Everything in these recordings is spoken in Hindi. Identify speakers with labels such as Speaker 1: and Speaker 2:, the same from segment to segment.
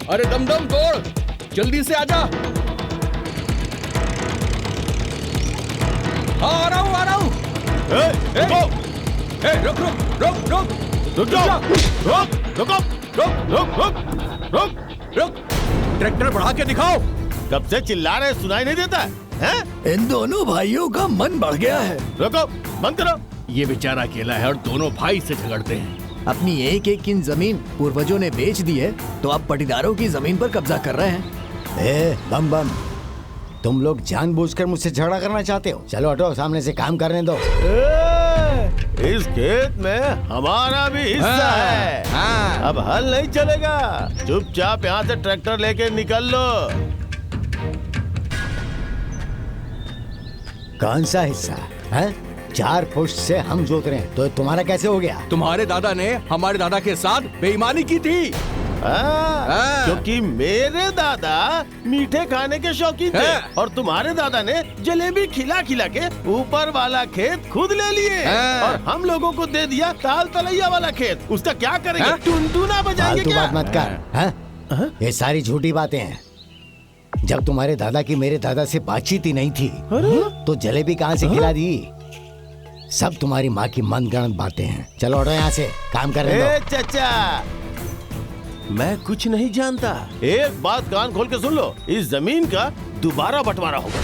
Speaker 1: अरे दमदम दौड़, जल्दी से आजा। हाँ आ रहा हूँ। रुक रुक रुक रुक रुक जाओ, रुक। ट्रैक्टर बढ़ा के दिखाओ।
Speaker 2: कब से चिल्ला रहे, सुनाई नहीं देता है?
Speaker 3: इन दोनों भाइयों का मन बढ़ गया है।
Speaker 2: रुको, बंद करो।
Speaker 1: ये बेचारा अकेला है और दोनों भाई से झगड़ते हैं।
Speaker 3: अपनी एक एक की जमीन पूर्वजों ने बेच दी है, तो अब पटीदारों की जमीन पर कब्जा कर रहे हैं।
Speaker 4: बम बम, तुम लोग जानबूझकर मुझसे झगड़ा करना चाहते हो? चलो हटो, सामने से काम करने दो।
Speaker 2: इस खेत में हमारा भी हिस्सा है। अब हल नहीं चलेगा, चुपचाप यहाँ से ट्रैक्टर लेके निकल लो।
Speaker 4: कौन सा हिस्सा है? 4 पुश्त से हम जोत रहे हैं, तो तुम्हारा कैसे हो गया?
Speaker 1: तुम्हारे दादा ने हमारे दादा के साथ बेईमानी की थी।
Speaker 2: क्योंकि मेरे दादा मीठे खाने के शौकीन थे और तुम्हारे दादा ने जलेबी खिला खिला के ऊपर वाला खेत खुद ले लिए और हम लोगों को दे दिया ताल तलैया वाला खेत। उसका क्या करेंगे? टुनटुना बजाएंगे क्या?
Speaker 4: बात मत कर। ये सारी झूठी बातें हैं। जब तुम्हारे दादा की मेरे दादा से बातचीत ही नहीं थी, तो जलेबी कहाँ से खिला दी? सब तुम्हारी माँ की मनगढ़ंत बातें हैं। चलो हटो यहाँ से, काम करने दो।
Speaker 2: चाचा, मैं कुछ नहीं जानता। एक बात कान खोल के सुन लो, इस जमीन का दोबारा बंटवारा होगा,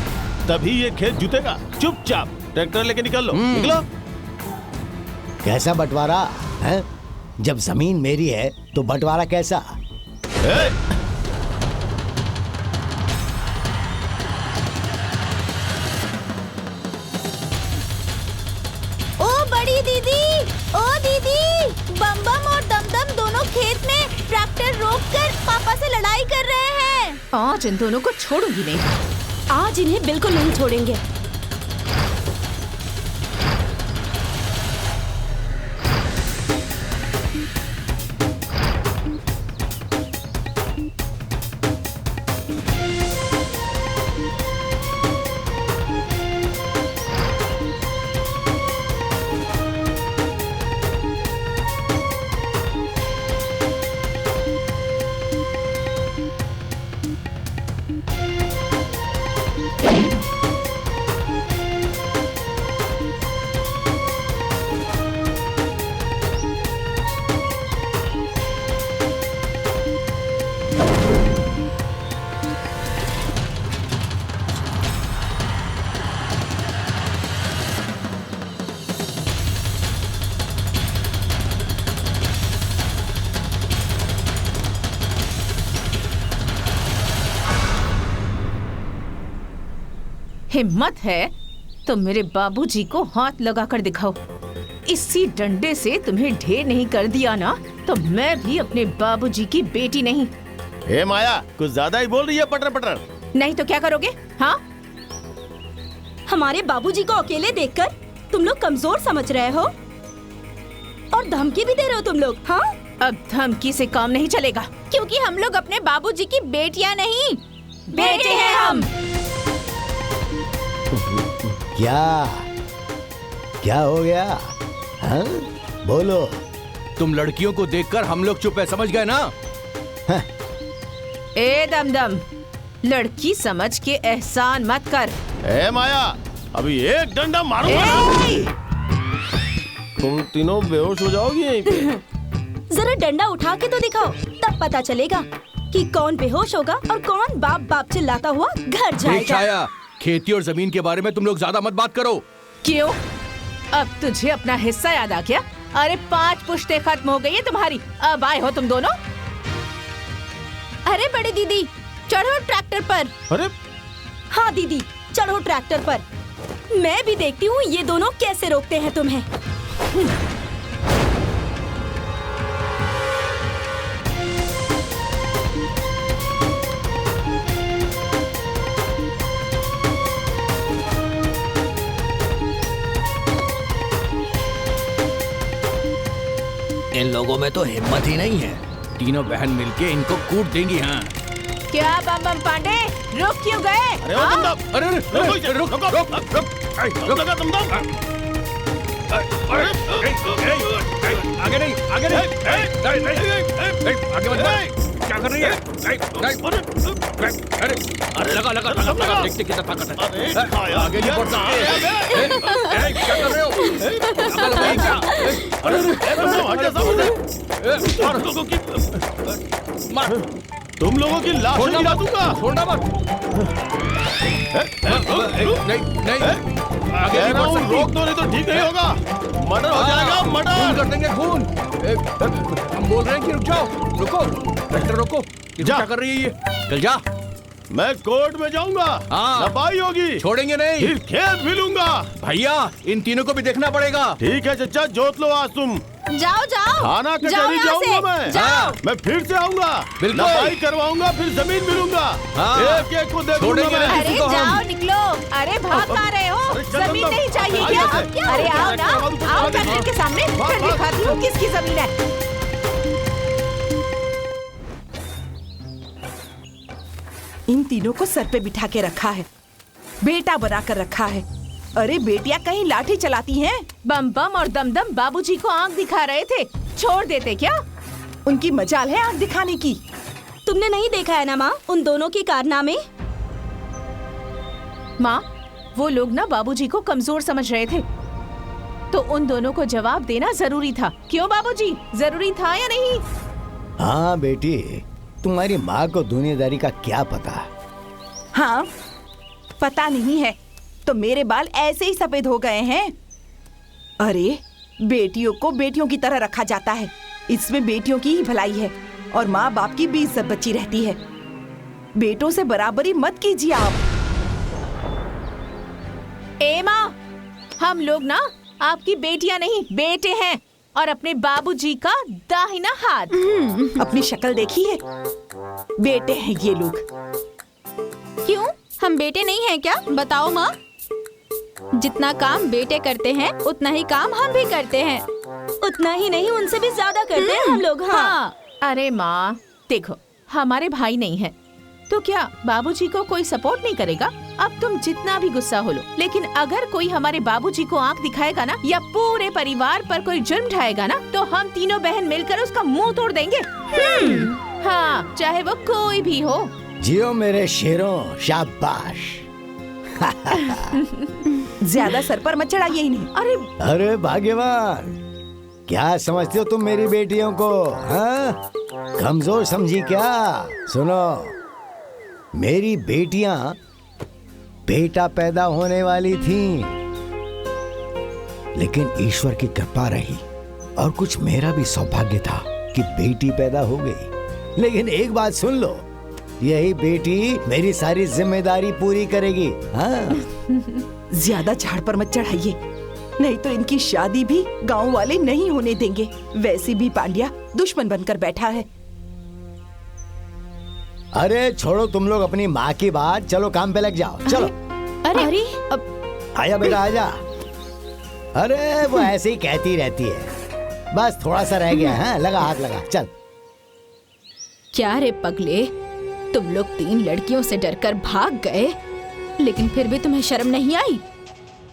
Speaker 2: तभी ये खेत जुतेगा। चुपचाप ट्रैक्टर लेके निकल लो। निकलो।
Speaker 4: कैसा बंटवारा है? जब जमीन मेरी है तो बंटवारा कैसा?
Speaker 5: ओ दीदी, बम बम और दमदम दोनों खेत में ट्रैक्टर रोककर पापा से लड़ाई कर रहे हैं।
Speaker 6: आज इन दोनों को छोड़ूंगी नहीं।
Speaker 5: आज इन्हें बिल्कुल नहीं छोड़ेंगे।
Speaker 6: हिम्मत है तो मेरे बाबूजी को हाथ लगाकर दिखाओ। इसी डंडे से तुम्हें ढेर नहीं कर दिया ना, तो मैं भी अपने बाबूजी की बेटी नहीं।
Speaker 2: हे माया, कुछ ज्यादा ही बोल रही है पटर पटर।
Speaker 6: नहीं तो क्या करोगे? हाँ,
Speaker 5: हमारे बाबूजी को अकेले देखकर तुम लोग कमजोर समझ रहे हो और धमकी भी दे रहे हो तुम लोग। हाँ,
Speaker 6: अब धमकी से काम नहीं चलेगा,
Speaker 5: क्योंकि हम लोग अपने बाबूजी की बेटियां नहीं, बेटे हैं हम।
Speaker 4: क्या हो गया? हाँ? बोलो।
Speaker 1: तुम लड़कियों को देखकर हम लोग चुप है, समझ गए ना?
Speaker 6: ए दमदम, लड़की समझ के एहसान मत कर।
Speaker 2: ए माया, अभी एक डंडा मारूंगा। तुम तीनों बेहोश हो जाओगी यहीं पे।
Speaker 5: जरा डंडा उठा के तो दिखाओ, तब पता चलेगा कि कौन बेहोश होगा और कौन बाप बाप चिल्लाता हुआ घर जाएगा।
Speaker 1: छाया, खेती और जमीन के बारे में तुम लोग ज्यादा मत बात करो।
Speaker 6: क्यों? अब तुझे अपना हिस्सा याद आ गया? अरे 5 पुश्तें खत्म हो गई है तुम्हारी, अब आए हो तुम दोनों।
Speaker 5: अरे बड़ी दीदी, चढ़ो ट्रैक्टर पर।
Speaker 2: अरे
Speaker 5: हाँ दीदी, चढ़ो ट्रैक्टर पर। मैं भी देखती हूँ ये दोनों कैसे रोकते हैं तुम्हें।
Speaker 3: इन लोगों में तो हिम्मत ही नहीं है।
Speaker 1: तीनों बहन मिलके इनको कूट देंगी। हाँ,
Speaker 6: क्या बम बम पांडे, रुक क्यों गए?
Speaker 2: अरे ओ दमदम,
Speaker 1: अरे
Speaker 2: रुक रुक रुक रुक लगा दमदम।
Speaker 1: आगे नहीं, आगे नहीं, आगे मत बढ़। क्या कर रही है? अरे अरे लगा लगा लगा लगा, देखते कितना ताकत है। आगे नहीं बढ़ सकते। क्या कर रहे हो? लगा लगाई क्या? अरे मार,
Speaker 2: तुम लोगों की लाश
Speaker 1: छोड़ना
Speaker 2: गिरा
Speaker 1: मत,
Speaker 2: दूंगा।
Speaker 1: छोड़ना मत। नहीं नहीं, आगे नहीं बढ़ सकती।
Speaker 2: रोक दो, नहीं तो ठीक नहीं होगा। मर्डर हो जाएगा,
Speaker 1: खून
Speaker 2: मर्डर।
Speaker 1: कर देंगे खून। हम बोल रहे हैं कि रुक जाओ, रुको, ट्रैक्टर रोको। ये
Speaker 2: जा।
Speaker 1: क्या कर रही है ये? चल जा।
Speaker 2: मैं कोर्ट में जाऊंगा,
Speaker 1: हाँ।
Speaker 2: लपाई होगी,
Speaker 1: छोड़ेंगे नहीं।
Speaker 2: फिर खेत भी लूंगा।
Speaker 1: भैया इन तीनों को भी देखना पड़ेगा।
Speaker 2: ठीक है चचा, जोत लो आज तुम।
Speaker 5: जाओ जाओ
Speaker 2: थाना
Speaker 5: जाओ
Speaker 2: कचहरी
Speaker 5: यहाँ से,
Speaker 2: जाऊंगा मैं।
Speaker 5: जाओ।
Speaker 2: मैं फिर से आऊंगा,
Speaker 1: बिल्कुल।
Speaker 2: लपाई करवाऊंगा, फिर जमीन भी लूंगा।
Speaker 1: हाँ।
Speaker 2: एक एक को देखूंगा
Speaker 1: छोड़ेंगे
Speaker 2: मैं।
Speaker 1: नहीं।
Speaker 6: अरे
Speaker 1: किसी को हम-
Speaker 6: जाओ निकलो। अरे भाग कहाँ रहे हो?
Speaker 2: अरे चल,
Speaker 6: जमीन
Speaker 2: चल,
Speaker 6: नहीं चाहिए
Speaker 2: चल,
Speaker 6: क्या?
Speaker 2: चल, चल,
Speaker 6: अरे आओ ना,
Speaker 2: चल, चल,
Speaker 6: आओ
Speaker 2: चल,
Speaker 6: कैमरे के सामने,
Speaker 2: भाग,
Speaker 6: फिर
Speaker 2: भाग।
Speaker 6: दिखाती हूँ किसकी जमीन है।
Speaker 7: इन तीनों को सर पे बिठा के रखा है, बेटा बनाकर रखा है। अरे बेटियां कहीं लाठी चलाती हैं?
Speaker 6: बम बम और दमदम बाबूजी को आंख दिखा रहे थे, छोड़ देते क्या?
Speaker 7: उनकी मजाल है आंख दिखाने की।
Speaker 5: तुमने नहीं देखा है ना माँ उन दोनों के कारनामे?
Speaker 6: माँ, वो लोग ना बाबूजी को कमजोर समझ रहे थे, तो उन दोनों को जवाब देना जरूरी था। क्यों बाबूजी, जरूरी था या नहीं?
Speaker 4: हाँ बेटी, तुम्हारी माँ को दुनियादारी का क्या पता।
Speaker 7: हाँ, पता नहीं है तो मेरे बाल ऐसे ही सफेद हो गए हैं। अरे बेटियों को बेटियों की तरह रखा जाता है, इसमें बेटियों की ही भलाई है और माँ बाप की भी इज्जत बची रहती है। बेटों से बराबरी मत कीजिए आप।
Speaker 6: ए माँ, हम लोग ना आपकी बेटियां नहीं बेटे हैं और अपने बाबूजी का दाहिना हाथ।
Speaker 7: अपनी शक्ल देखी है? बेटे हैं ये लोग।
Speaker 5: क्यों, हम बेटे नहीं हैं क्या? बताओ माँ। जितना काम बेटे करते हैं उतना ही काम हम भी करते हैं। उतना ही नहीं, उनसे भी ज्यादा करते हैं हम लोग। हाँ।
Speaker 6: अरे माँ देखो, हमारे भाई नहीं है तो क्या बाबूजी को कोई सपोर्ट नहीं करेगा? अब तुम जितना भी गुस्सा हो लो, लेकिन अगर कोई हमारे बाबूजी को आंख दिखाएगा ना या पूरे परिवार पर कोई जुर्म ढाएगा ना, तो हम तीनों बहन मिलकर उसका मुंह तोड़ देंगे। हाँ, चाहे वो कोई भी हो।
Speaker 4: जियो मेरे शेरों, शाबाश।
Speaker 7: ज्यादा सर पर मत चढ़ाइए इन्हें।
Speaker 6: अरे
Speaker 4: अरे भाग्यवान, क्या समझते हो तुम मेरी बेटियों को? हाँ, कमजोर समझी क्या? सुनो, मेरी बेटियां बेटा पैदा होने वाली थीं, लेकिन ईश्वर की कृपा रही और कुछ मेरा भी सौभाग्य था कि बेटी पैदा हो गई। लेकिन एक बात सुन लो, यही बेटी मेरी सारी जिम्मेदारी पूरी करेगी। हाँ,
Speaker 7: ज्यादा झाड़ पर मत चढ़ाइए, नहीं तो इनकी शादी भी गांव वाले नहीं होने देंगे। वैसे भी पांड्या दुश्मन बनकर बैठा है।
Speaker 4: अरे छोड़ो तुम लोग अपनी माँ की बात, चलो काम पे लग जाओ। चलो
Speaker 5: अरे अब
Speaker 4: आजा बेटा आजा। अरे वो ऐसे ही कहती रहती है, बस थोड़ा सा रह गया है, लगा हाथ लगा, चल।
Speaker 5: क्या रे पगले, तुम लोग 3 लड़कियों से डरकर भाग गए, लेकिन फिर भी तुम्हें शर्म नहीं आई?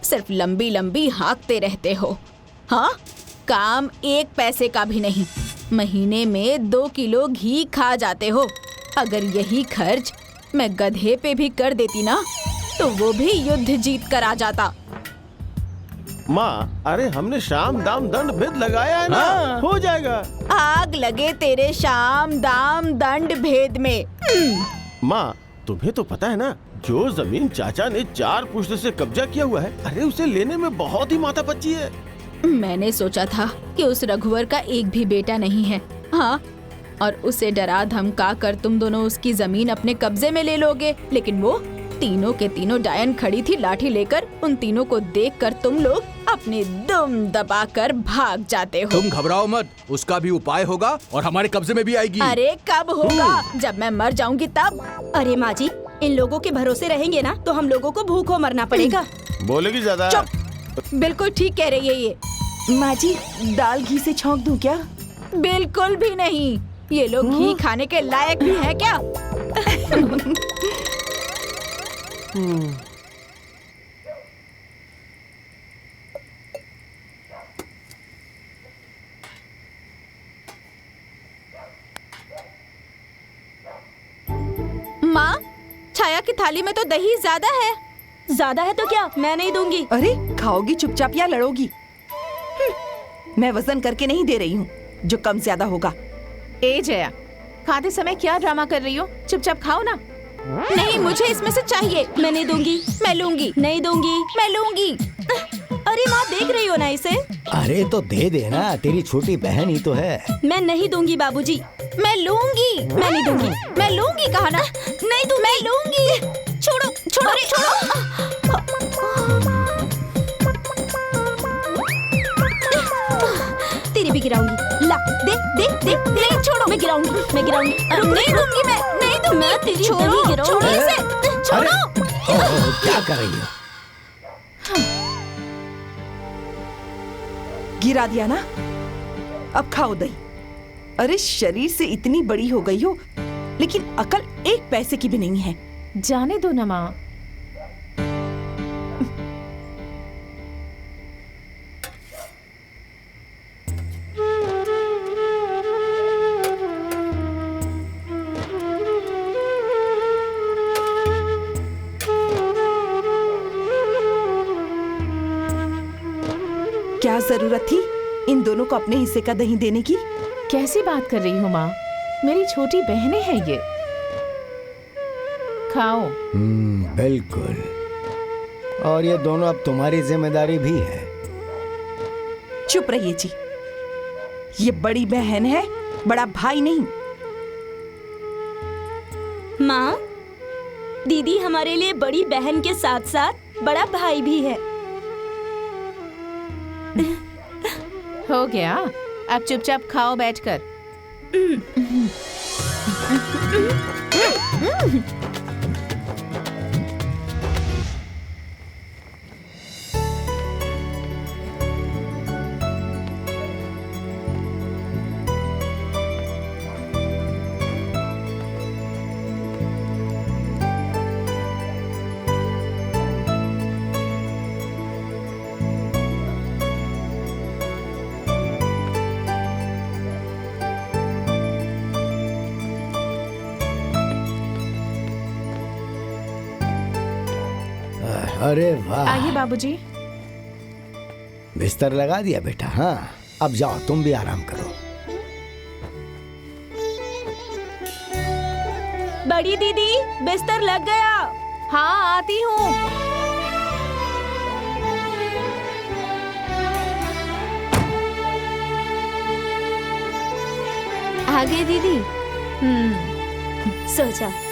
Speaker 5: सिर्फ लंबी लंबी हाँकते रहते हो। हाँ, काम 1 पैसे का भी नहीं, महीने में 2 किलो घी खा जाते हो। अगर यही खर्च मैं गधे पे भी कर देती ना, तो वो भी युद्ध जीत कर आ जाता।
Speaker 2: माँ, अरे हमने शाम दाम दंड भेद लगाया है ना, हो जाएगा।
Speaker 5: आग लगे तेरे शाम दाम दंड भेद में।
Speaker 2: माँ, तुम्हें तो पता है ना, जो जमीन चाचा ने 4 पुश्त से कब्जा किया हुआ है, अरे उसे लेने में बहुत ही माथापच्ची है।
Speaker 5: मैंने सोचा था कि उस रघुवर का एक भी बेटा नहीं है। हाँ, और उसे डरा धमका कर तुम दोनों उसकी जमीन अपने कब्जे में ले लोगे, लेकिन वो तीनों के तीनों डायन खड़ी थी लाठी लेकर। उन तीनों को देखकर तुम लोग अपने दम दबाकर भाग जाते हो।
Speaker 1: तुम घबराओ मत, उसका भी उपाय होगा और हमारे कब्जे में भी आएगी।
Speaker 5: अरे कब होगा? जब मैं मर जाऊंगी तब। अरे माँ जी, इन लोगों के भरोसे रहेंगे ना तो हम लोगों को भूखों मरना पड़ेगा।
Speaker 2: बोलेगी ज्यादा।
Speaker 5: चुप, बिल्कुल ठीक कह रही है ये।
Speaker 7: माँ जी, दाल घी से छौंक दूं क्या?
Speaker 5: बिल्कुल भी नहीं, ये लोग घी खाने के लायक भी हैं क्या? की थाली में तो दही ज्यादा है।
Speaker 8: ज्यादा है तो क्या, मैं नहीं दूंगी।
Speaker 7: अरे खाओगी चुपचाप या लड़ोगी? मैं वजन करके नहीं दे रही हूँ जो कम ज्यादा होगा।
Speaker 6: ए जया, खाते समय क्या ड्रामा कर रही हो? चुपचाप खाओ ना।
Speaker 5: नहीं, मुझे इसमें से चाहिए।
Speaker 8: मैं नहीं दूंगी।
Speaker 5: मैं लूंगी।
Speaker 8: नहीं दूंगी।
Speaker 5: मैं लूंगी।
Speaker 8: अरे माँ, देख रही हो ना इसे।
Speaker 4: अरे तो दे देना, तेरी छोटी बहन ही तो है।
Speaker 8: मैं नहीं दूंगी बाबूजी।
Speaker 5: मैं लूंगी।
Speaker 8: मैं नहीं दूंगी।
Speaker 5: मैं लूंगी कहा ना। नहीं तू, मैं लूंगी। छोड़ो छोड़ो छोड़ो।
Speaker 8: तेरी भी गिराऊंगी। ला, दे दे दे।
Speaker 5: नहीं छोड़ो।
Speaker 8: मैं गिराऊंगी, मैं गिराऊंगी।
Speaker 5: नहीं दूंगी। मैं नहीं दूंगी।
Speaker 8: मैं तेरी
Speaker 5: छोड़ो
Speaker 8: दही गिराऊंगी।
Speaker 5: छोड़ो इसे। छोड़ो।
Speaker 4: ओह, क्या कर रही हो?
Speaker 7: गिरा दिया ना, अब खाओ दही। अरे शरीर से इतनी बड़ी हो गई हो, लेकिन अकल 1 पैसे की भी नहीं है।
Speaker 6: जाने दो ना माँ।
Speaker 7: क्या जरूरत थी इन दोनों को अपने हिस्से का दही देने की?
Speaker 6: कैसी बात कर रही हो माँ? मेरी छोटी बहनें हैं ये। खाओ।
Speaker 4: बिल्कुल। और ये दोनों अब तुम्हारी जिम्मेदारी भी है।
Speaker 7: चुप रहिए जी, ये बड़ी बहन है, बड़ा भाई नहीं।
Speaker 8: माँ, दीदी हमारे लिए बड़ी बहन के साथ साथ बड़ा भाई भी है।
Speaker 6: हो गया, अब चुपचाप खाओ बैठकर।
Speaker 4: अरे वाह,
Speaker 6: आइए बाबूजी।
Speaker 4: बिस्तर लगा दिया बेटा। हाँ, अब जाओ तुम भी आराम करो।
Speaker 8: बड़ी दीदी, बिस्तर लग गया।
Speaker 6: हाँ, आती हूँ।
Speaker 8: आ गए दीदी।
Speaker 6: हम्म।
Speaker 8: सो जा।